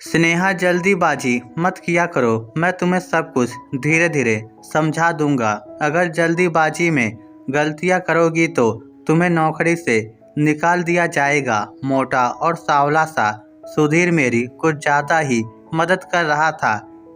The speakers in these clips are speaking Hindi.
स्नेहा जल्दीबाजी मत किया करो। मैं तुम्हें सब कुछ धीरे धीरे समझा दूंगा। अगर जल्दीबाजी में गलतियां करोगी तो तुम्हें नौकरी से निकाल दिया जाएगा। मोटा और सांवला सा सुधीर मेरी कुछ ज़्यादा ही मदद कर रहा था।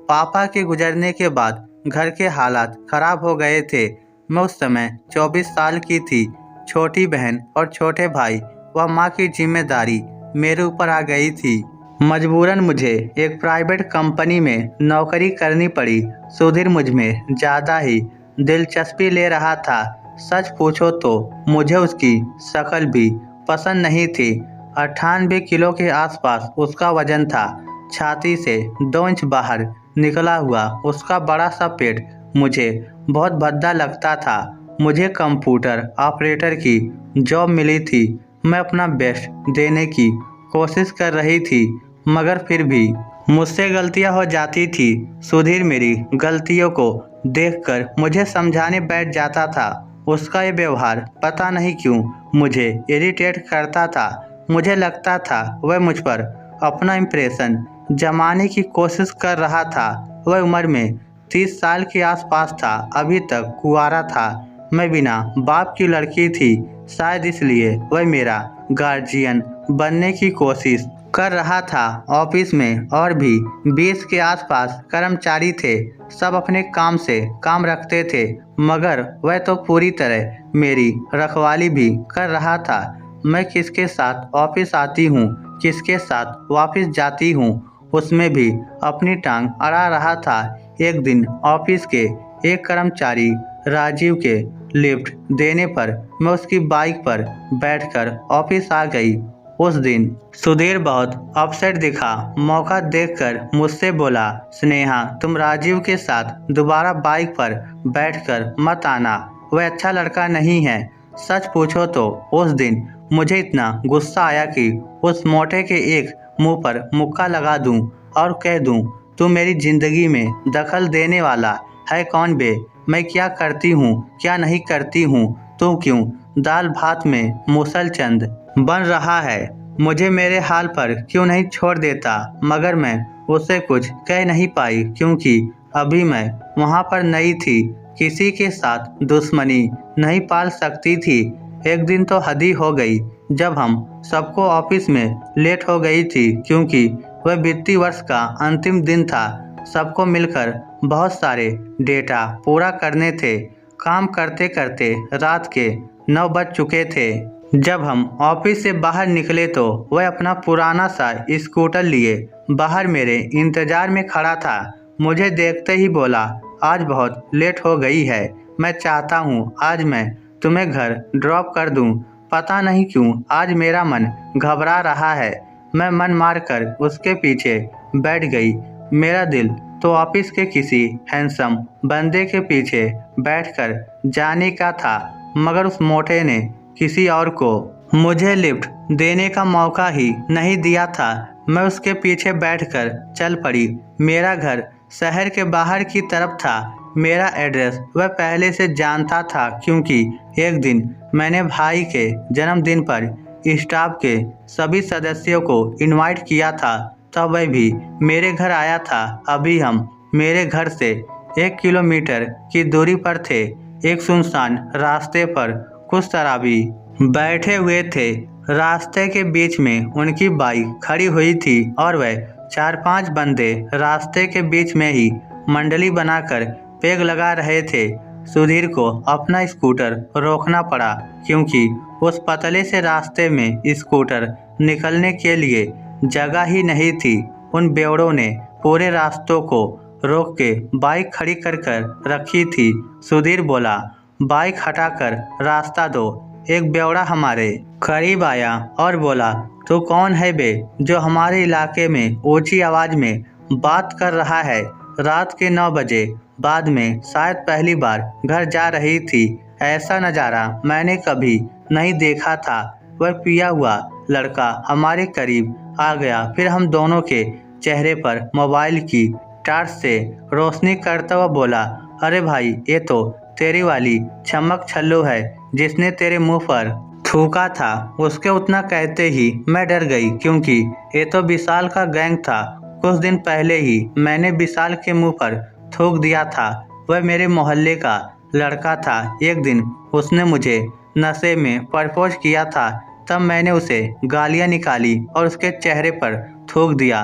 पापा के गुजरने के बाद घर के हालात खराब हो गए थे। मैं उस समय 24 साल की थी। छोटी बहन और छोटे भाई व माँ की जिम्मेदारी मेरे ऊपर आ गई थी। मजबूरन मुझे एक प्राइवेट कंपनी में नौकरी करनी पड़ी। सुधीर मुझ में ज़्यादा ही दिलचस्पी ले रहा था। सच पूछो तो मुझे उसकी शक्ल भी पसंद नहीं थी। 98 किलो के आसपास उसका वजन था। छाती से 2 इंच बाहर निकला हुआ उसका बड़ा सा पेट मुझे बहुत भद्दा लगता था। मुझे कंप्यूटर ऑपरेटर की जॉब मिली थी। मैं अपना बेस्ट देने की कोशिश कर रही थी, मगर फिर भी मुझसे गलतियां हो जाती थी। सुधीर मेरी गलतियों को देखकर मुझे समझाने बैठ जाता था। उसका ये व्यवहार पता नहीं क्यों मुझे इरिटेट करता था। मुझे लगता था वह मुझ पर अपना इम्प्रेशन जमाने की कोशिश कर रहा था। वह उम्र में 30 साल के आसपास था। अभी तक कुंवारा था। मैं बिना बाप की लड़की थी। शायद इसलिए वह मेरा गार्जियन बनने की कोशिश कर रहा था। ऑफिस में और भी 20 के आसपास कर्मचारी थे। सब अपने काम से काम रखते थे, मगर वह तो पूरी तरह मेरी रखवाली भी कर रहा था। मैं किसके साथ ऑफिस आती हूँ, किसके साथ वापस जाती हूँ, उसमें भी अपनी टांग अड़ा रहा था। एक दिन ऑफिस के एक कर्मचारी राजीव के लिफ्ट देने पर मैं उसकी बाइक पर बैठकर ऑफिस आ गई। उस दिन सुधीर बहुत अपसेट दिखा। मौका देखकर मुझसे बोला, स्नेहा तुम राजीव के साथ दोबारा बाइक पर बैठकर मत आना, वह अच्छा लड़का नहीं है। सच पूछो तो उस दिन मुझे इतना गुस्सा आया कि उस मोटे के एक मुंह पर मुक्का लगा दूं और कह दूं, तू मेरी जिंदगी में दखल देने वाला है कौन बे? मैं क्या करती हूँ क्या नहीं करती हूँ, तू क्यों दाल भात में मुसलचंद बन रहा है? मुझे मेरे हाल पर क्यों नहीं छोड़ देता? मगर मैं उसे कुछ कह नहीं पाई, क्योंकि अभी मैं वहाँ पर नई थी। किसी के साथ दुश्मनी नहीं पाल सकती थी। एक दिन तो हद ही हो गई जब हम सबको ऑफिस में लेट हो गई थी, क्योंकि वह वित्तीय वर्ष का अंतिम दिन था। सबको मिलकर बहुत सारे डेटा पूरा करने थे। काम करते करते रात के 9 बज चुके थे। जब हम ऑफिस से बाहर निकले तो वह अपना पुराना सा स्कूटर लिए बाहर मेरे इंतजार में खड़ा था। मुझे देखते ही बोला, आज बहुत लेट हो गई है। मैं चाहता हूँ आज मैं तुम्हें घर ड्रॉप कर दूँ। पता नहीं क्यों आज मेरा मन घबरा रहा है। मैं मन मार कर उसके पीछे बैठ गई। मेरा दिल तो ऑफिस के किसी हैंडसम बंदे के पीछे बैठकर जाने का था, मगर उस मोटे ने किसी और को मुझे लिफ्ट देने का मौका ही नहीं दिया था। मैं उसके पीछे बैठकर चल पड़ी। मेरा घर शहर के बाहर की तरफ था। मेरा एड्रेस वह पहले से जानता था, क्योंकि एक दिन मैंने भाई के जन्मदिन पर स्टाफ के सभी सदस्यों को इनवाइट किया था, तब वह भी मेरे घर आया था। अभी हम मेरे घर से 1 किलोमीटर की दूरी पर थे। एक सुनसान रास्ते पर कुछ शराबी बैठे हुए थे। रास्ते के बीच में उनकी बाइक खड़ी हुई थी और वह 4-5 बंदे रास्ते के बीच में ही मंडली बनाकर पेग लगा रहे थे। सुधीर को अपना स्कूटर रोकना पड़ा, क्योंकि उस पतले से रास्ते में स्कूटर निकलने के लिए जगह ही नहीं थी। उन बेवड़ों ने पूरे रास्तों को रोक के बाइक खड़ी कर कर रखी थी। सुधीर बोला, बाइक हटाकर रास्ता दो। एक बेवड़ा हमारे करीब आया और बोला, तू कौन है बे जो हमारे इलाके में ऊंची आवाज में बात कर रहा है? रात के 9 बजे बाद में शायद पहली बार घर जा रही थी। ऐसा नज़ारा मैंने कभी नहीं देखा था। वह पिया हुआ लड़का हमारे करीब आ गया। फिर हम दोनों के चेहरे पर मोबाइल की टार्च से रोशनी करता हुआ बोला, अरे भाई, ये तो तेरी वाली छमक छल्लू है जिसने तेरे मुंह पर थूका था। उसके उतना कहते ही मैं डर गई, क्योंकि ये तो विशाल का गैंग था। कुछ दिन पहले ही मैंने विशाल के मुंह पर थूक दिया था। वह मेरे मोहल्ले का लड़का था। एक दिन उसने मुझे नशे में प्रपोज किया था, तब मैंने उसे गालियां निकाली और उसके चेहरे पर थूक दिया।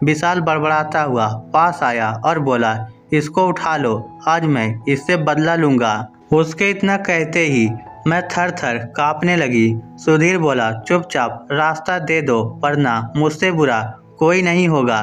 विशाल बड़बड़ाता हुआ पास आया और बोला, इसको उठा लो, आज मैं इससे बदला लूँगा। उसके इतना कहते ही मैं थर थर काँपने लगी। सुधीर बोला, चुपचाप रास्ता दे दो वरना मुझसे बुरा कोई नहीं होगा।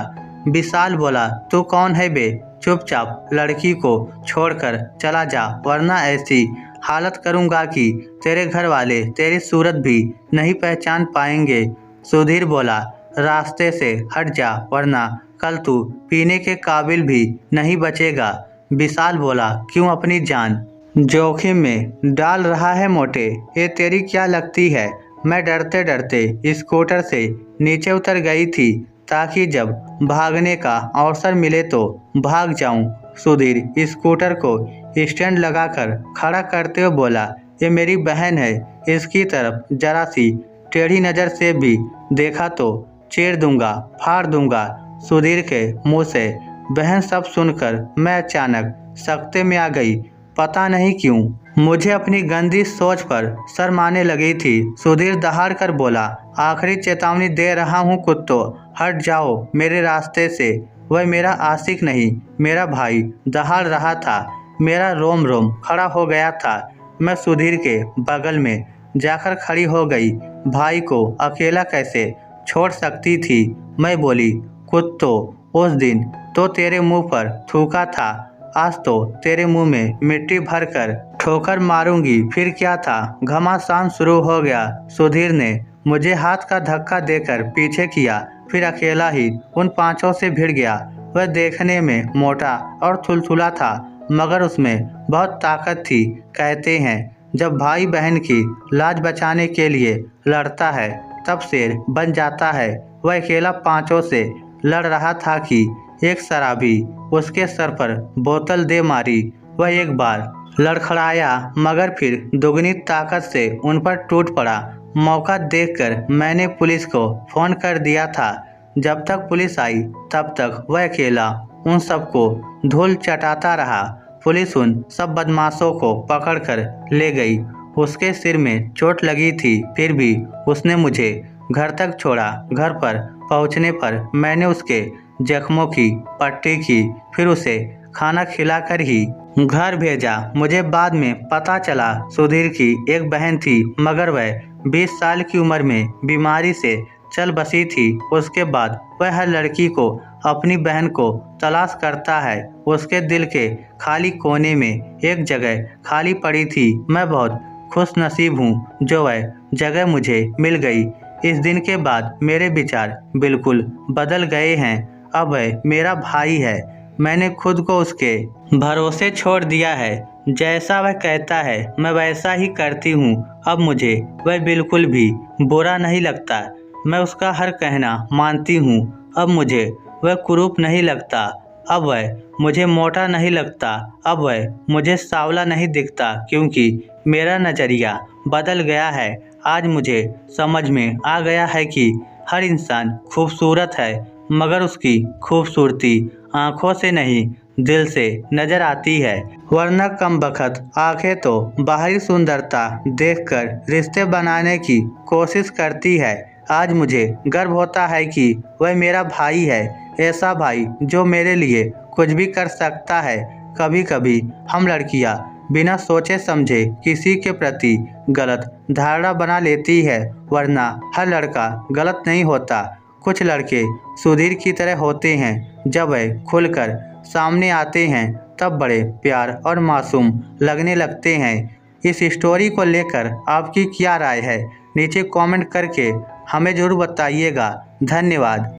विशाल बोला, तू कौन है बे? चुपचाप लड़की को छोड़कर चला जा वरना ऐसी हालत करूँगा कि तेरे घर वाले तेरी सूरत भी नहीं पहचान पाएंगे। सुधीर बोला, रास्ते से हट जा वरना कल तू पीने के काबिल भी नहीं बचेगा। विशाल बोला, क्यों अपनी जान जोखिम में डाल रहा है मोटे? ये तेरी क्या लगती है? मैं डरते डरते स्कूटर से नीचे उतर गई थी ताकि जब भागने का अवसर मिले तो भाग जाऊं। सुधीर स्कूटर को स्टैंड लगाकर खड़ा करते हुए बोला, ये मेरी बहन है, इसकी तरफ जरा सी टेढ़ी नज़र से भी देखा तो चीर दूंगा, फाड़ दूंगा। सुधीर के मुंह से बहन सब सुनकर मैं अचानक सकते में आ गई। पता नहीं क्यों मुझे अपनी गंदी सोच पर शर्म आने लगी थी। सुधीर दहाड़ कर बोला, आखिरी चेतावनी दे रहा हूँ कुत्तों, हट जाओ मेरे रास्ते से। वह मेरा आशिक नहीं, मेरा भाई दहाड़ रहा था। मेरा रोम रोम खड़ा हो गया था। मैं सुधीर के बगल में जाकर खड़ी हो गई। भाई को अकेला कैसे छोड़ सकती थी? मैं बोली, कुत्तों, उस दिन तो तेरे मुंह पर थूका था, आज तो तेरे मुंह में मिट्टी भरकर ठोकर मारूंगी। फिर क्या था, घमासान शुरू हो गया। सुधीर ने मुझे हाथ का धक्का देकर पीछे किया, फिर अकेला ही उन पांचों से भिड़ गया। वह देखने में मोटा और थुलथुला था, मगर उसमें बहुत ताकत थी। कहते हैं जब भाई बहन की लाज बचाने के लिए लड़ता है तब शेर बन जाता है। वह अकेला पांचों से लड़ रहा था कि एक शराबी उसके सर पर बोतल दे मारी। वह एक बार लड़खड़ाया मगर फिर दुगनी ताकत से उन पर टूट पड़ा। मौका देखकर मैंने पुलिस को फोन कर दिया था। जब तक पुलिस आई तब तक वह अकेला उन सबको धूल चटाता रहा। पुलिस उन सब बदमाशों को पकड़कर ले गई। उसके सिर में चोट लगी थी, फिर भी उसने मुझे घर तक छोड़ा। घर पर पहुंचने पर मैंने उसके जख्मों की पट्टी की, फिर उसे खाना खिलाकर ही घर भेजा। मुझे बाद में पता चला सुधीर की एक बहन थी, मगर वह 20 साल की उम्र में बीमारी से चल बसी थी। उसके बाद वह हर लड़की को अपनी बहन को तलाश करता है। उसके दिल के खाली कोने में एक जगह खाली पड़ी थी। मैं बहुत खुश नसीब हूँ जो वह जगह मुझे मिल गई। इस दिन के बाद मेरे विचार बिल्कुल बदल गए हैं। अब वह मेरा भाई है। मैंने खुद को उसके भरोसे छोड़ दिया है। जैसा वह कहता है मैं वैसा ही करती हूँ। अब मुझे वह बिल्कुल भी बुरा नहीं लगता। मैं उसका हर कहना मानती हूँ। अब मुझे वह कुरूप नहीं लगता। अब वह मुझे मोटा नहीं लगता। अब वह मुझे सांवला नहीं दिखता, क्योंकि मेरा नज़रिया बदल गया है। आज मुझे समझ में आ गया है कि हर इंसान खूबसूरत है, मगर उसकी खूबसूरती आँखों से नहीं दिल से नजर आती है। वरना कमबख्त आंखें तो बाहरी सुंदरता देखकर रिश्ते बनाने की कोशिश करती है। आज मुझे गर्व होता है कि वह मेरा भाई है, ऐसा भाई जो मेरे लिए कुछ भी कर सकता है। कभी कभी हम लड़कियां बिना सोचे समझे किसी के प्रति गलत धारणा बना लेती है, वरना हर लड़का गलत नहीं होता। कुछ लड़के सुधीर की तरह होते हैं, जब वह खुलकर सामने आते हैं तब बड़े प्यार और मासूम लगने लगते हैं। इस स्टोरी को लेकर आपकी क्या राय है? नीचे कमेंट करके हमें ज़रूर बताइएगा। धन्यवाद।